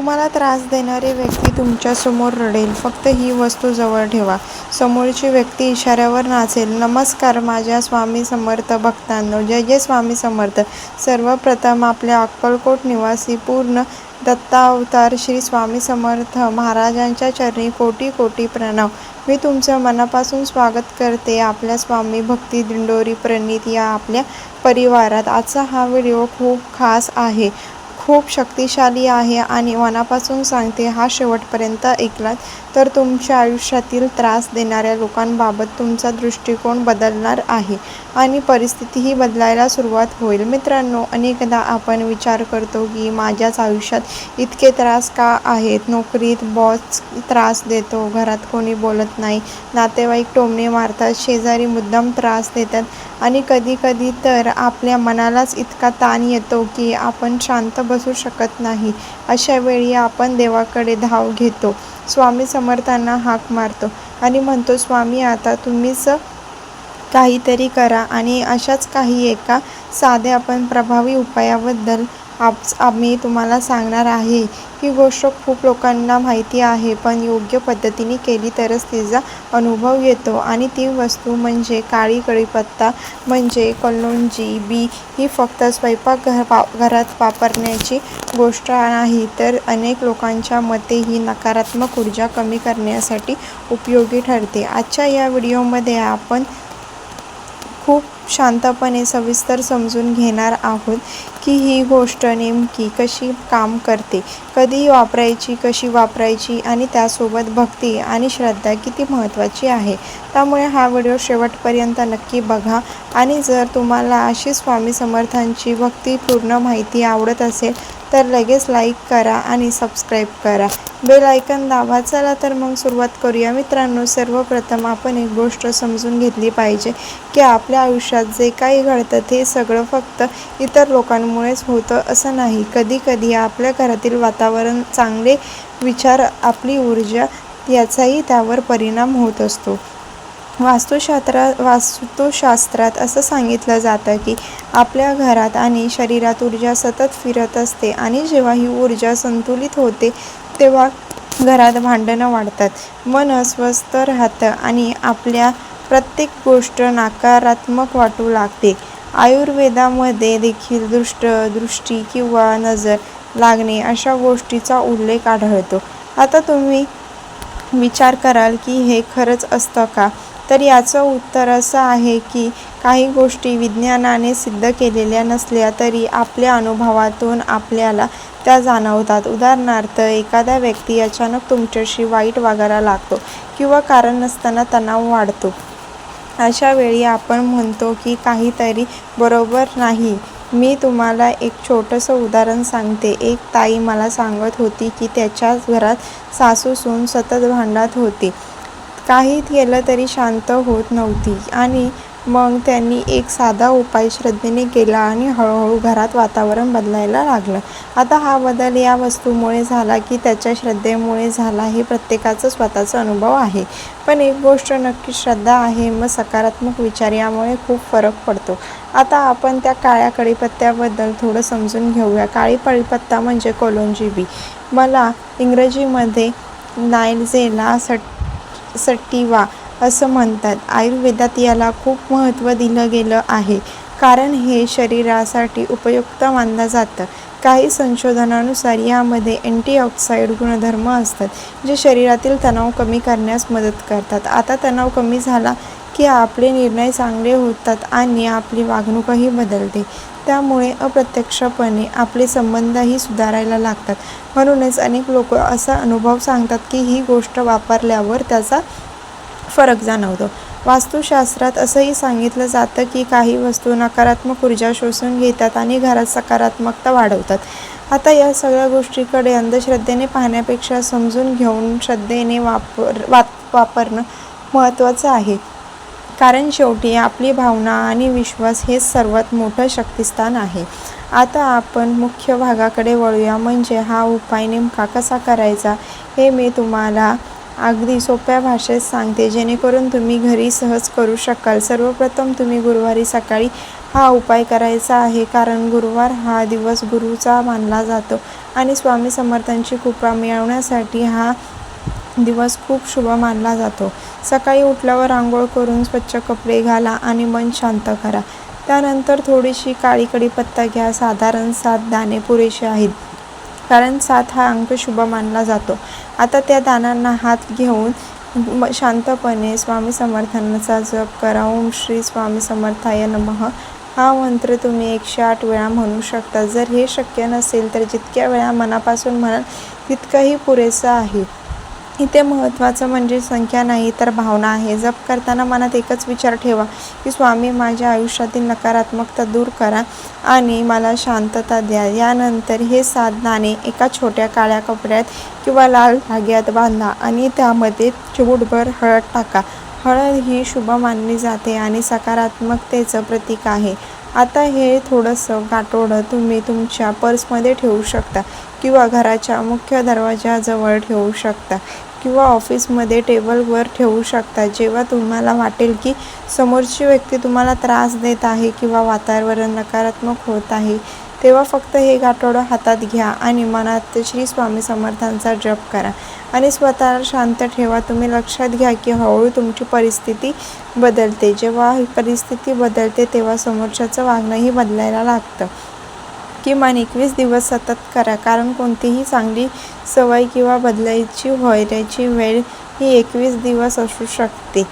तुम्हाला त्रास देणारी व्यक्ती तुमच्यासमोर रडेल. फक्त ही वस्तू जवळ ठेवा. समोरची व्यक्ती इशाऱ्यावर नाचेल. नमस्कार माझ्या स्वामी समर्थ भक्तांनो. जय जय स्वामी समर्थ. सर्वप्रथम आपल्या अक्कलकोट निवासी पूर्ण दत्तावतार श्री स्वामी समर्थ महाराजांच्या चरणी कोटी कोटी प्रणव. मी तुमचं मनापासून स्वागत करते आपल्या स्वामी भक्ती दिंडोरी प्रणित या आपल्या परिवारात. आजचा हा व्हिडिओ खूप खास आहे, खूप शक्तिशाली आहे आणि मनापासून सांगते, हा शेवटपर्यंत ऐकलात तर तुमच्या आयुष्यातील त्रास देणाऱ्या लोकांबाबत तुमचा दृष्टिकोन बदलणार आहे आणि परिस्थितीही बदलायला सुरुवात होईल. मित्रांनो, अनेकदा आपण विचार करतो की माझ्याच आयुष्यात इतके त्रास का आहेत. नोकरीत बॉस त्रास देतो, घरात कोणी बोलत नाही, नातेवाईक टोमणे मारतात, शेजारी मुद्दाम त्रास देतात आणि कधी कधी तर आपल्या मनालाच इतका ताण येतो की आपण शांत बसू शकत नाही. अशा वेळी आपण देवाकडे धाव घेतो, स्वामी समर्थांना हाक मारतो आणि म्हणतो, स्वामी आता तुम्हीच काहीतरी करा. आणि अशाच काही एका साध्या पण प्रभावी उपायाबद्दल आम्ही तुम्हाला सांगणार आहे. ही गोष्ट खूप लोकांना माहिती आहे, पण योग्य पद्धतीने केली तरच तिचा अनुभव येतो. आणि ती वस्तू म्हणजे काळी कढीपत्ता म्हणजे कलोंजी बी. ही फक्त स्वयंपाकघरात वापरण्याची गोष्ट नाही, तर अनेक लोकांच्या मते ही नकारात्मक ऊर्जा कमी करण्यासाठी उपयोगी ठरते. आजच्या या व्हिडिओमध्ये आपण खूप शांतपणे सविस्तर समजून घेणार आहोत की ही गोष्ट नेमकी कशी काम करते, कधी वापरायची, कशी वापरायची आणि त्यासोबत भक्ती आणि श्रद्धा किती महत्त्वाची आहे. त्यामुळे हा व्हिडिओ शेवटपर्यंत नक्की बघा. आणि जर तुम्हाला अशी स्वामी समर्थांची भक्तिपूर्ण माहिती आवडत असेल तर लगेच लाईक करा आणि सबस्क्राईब करा, बेल आयकॉन दाबा. चला तर मग सुरुवात करूया. मित्रांनो, सर्वप्रथम आपण एक गोष्ट समजून घेतली पाहिजे की आपल्या आयुष्यात जे काही घडतं ते सगळं फक्त इतर लोकांमुळेच होतं असं नाही. कधी कधी आपल्या घरातील वातावरण, चांगले विचार, आपली ऊर्जा याचाही त्यावर परिणाम होत असतो. वास्तुशास्त्रात असं सांगितलं जातं की आपल्या घरात आणि शरीरात ऊर्जा सतत फिरत असते आणि जेव्हा ही ऊर्जा संतुलित होते तेव्हा घरात भांडणं वाढतात, मन अस्वस्थ राहतं आणि आपल्या प्रत्येक गोष्ट नकारात्मक वाटू लागते. आयुर्वेदामध्ये देखील दृष्टी किंवा नजर लागणे अशा गोष्टीचा उल्लेख आढळतो. आता तुम्ही विचार कराल की हे खरंच असतं का? तर याचं उत्तर असं आहे की काही गोष्टी विज्ञानाने सिद्ध केलेल्या नसल्या तरी आपल्या अनुभवातून आपल्याला त्या जाणवतात. उदाहरणार्थ, एखादा व्यक्ती अचानक तुमच्याशी वाईट वागायला लागतो किंवा कारण नसताना तणाव वाढतो. अशा वेळी आपण म्हणतो की काहीतरी बरोबर नाही. मी तुम्हाला एक छोटंसं उदाहरण सांगते. एक ताई मला सांगत होती की त्याच्याच घरात सासू-सून सतत भांडत होती. काही केलं तरी शांत होत नव्हती आणि मग त्यांनी एक साधा उपाय श्रद्धेने केला आणि हळूहळू घरात वातावरण बदलायला लागलं. आता हा बदल या वस्तूमुळे झाला की त्याच्या श्रद्धेमुळे झाला, हे प्रत्येकाचा स्वतःचा अनुभव आहे. पण एक गोष्ट नक्की, श्रद्धा आहे मग सकारात्मक विचार, यामुळे खूप फरक पडतो. आता आपण त्या काळ्या कढीपत्त्याबद्दल थोडं समजून घेऊया. काळी कढीपत्ता म्हणजे कलोंजी बी. मला इंग्रजीमध्ये नायजेला सटिवा असं म्हणतात. आयुर्वेदात याला खूप महत्त्व दिलं गेलं आहे कारण हे शरीरासाठी उपयुक्त मानलं जातं. काही संशोधनानुसार यामध्ये अँटीऑक्सिडंट गुणधर्म असतात जे शरीरातील तणाव कमी करण्यास मदत करतात. आता तणाव कमी झाला की आपले निर्णय चांगले होतात आणि आपली वागणूकही बदलते. त्यामुळे अप्रत्यक्षपणे आपले संबंधही सुधारायला लागतात. म्हणूनच अनेक लोक असा अनुभव सांगतात की ही गोष्ट वापरल्यावर त्याचा फरक जाणवतो. वास्तुशास्त्रात असंही सांगितलं जातं की काही वस्तू नकारात्मक ऊर्जा शोषून घेतात आणि घरात सकारात्मकता वाढवतात. आता या सगळ्या गोष्टीकडे अंधश्रद्धेने पाहण्यापेक्षा समजून घेऊन श्रद्धेने वापरणं महत्त्वाचं आहे. कारण शेवटी आपली भावना आणि विश्वास हेच सर्वात मोठं शक्तिस्थान आहे. आता आपण मुख्य भागाकडे वळूया, म्हणजे हा उपाय नेमका कसा करायचा हे मी तुम्हाला अगदी सोप्या भाषेत सांगते, जेणेकरून तुम्ही घरी सहज करू शकाल. सर्वप्रथम तुम्ही गुरुवारी सकाळी हा उपाय करायचा आहे, कारण गुरुवार हा दिवस गुरुचा मानला जातो आणि स्वामी समर्थांची कृपा मिळवण्यासाठी हा दिवस खूप शुभ मानला जातो. सकाळी उठल्यावर आंघोळ करून स्वच्छ कपडे घाला आणि मन शांत करा. त्यानंतर थोडीशी काळी कढीपत्ता घ्या. साधारण 7 दाणे पुरेसे आहेत, कारण 7 हा अंक शुभ मानला जातो. आता त्या दाण्यांना हात घेऊन शांतपणे स्वामी समर्थांचा जप करा. ओम श्री स्वामी समर्थाय नमः हा मंत्र तुम्ही 108 वेळा म्हणू शकता. जर हे शक्य नसेल तर जितक्या वेळा मनापासून म्हणाल तितकंही पुरेसं आहे. इथे महत्त्वाचं म्हणजे संख्या नाही तर भावना आहे. जप करताना मनात एकच विचार ठेवा की स्वामी माझ्या आयुष्यातील नकारात्मकता दूर करा आणि मला शांतता द्या. यानंतर हे 7 दाणे एका छोट्या काळ्या कपड्यात किंवा लाल धाग्यात बांधा आणि त्यामध्ये चिमूटभर हळद टाका. हळद ही शुभ मानली जाते आणि सकारात्मकतेचं प्रतीक आहे. आता हे थोडंसं गाठोडं तुम्ही तुमच्या पर्समध्ये ठेवू शकता किंवा घराच्या मुख्य दरवाजाजवळ ठेवू शकता किंवा ऑफिसमध्ये टेबलवर ठेवू शकता. जेव्हा तुम्हाला वाटेल की समोरची व्यक्ती तुम्हाला त्रास देत आहे किंवा वातावरण नकारात्मक होत आहे, तेव्हा फक्त हे गाठोडं हातात घ्या आणि मनात श्री स्वामी समर्थांचा जप करा आणि स्वतःला शांत ठेवा. तुम्ही लक्षात घ्या की हळूहळू तुमची परिस्थिती बदलते. जेव्हा ही परिस्थिती बदलते तेव्हा समोरच्याचं वागणंही बदलायला लागतं. किमान 21 दिवस सतत करा, कारण कोणतीही चांगली सवय किंवा बदलायची व्हायची वेळ ही 21 दिवस असू शकते.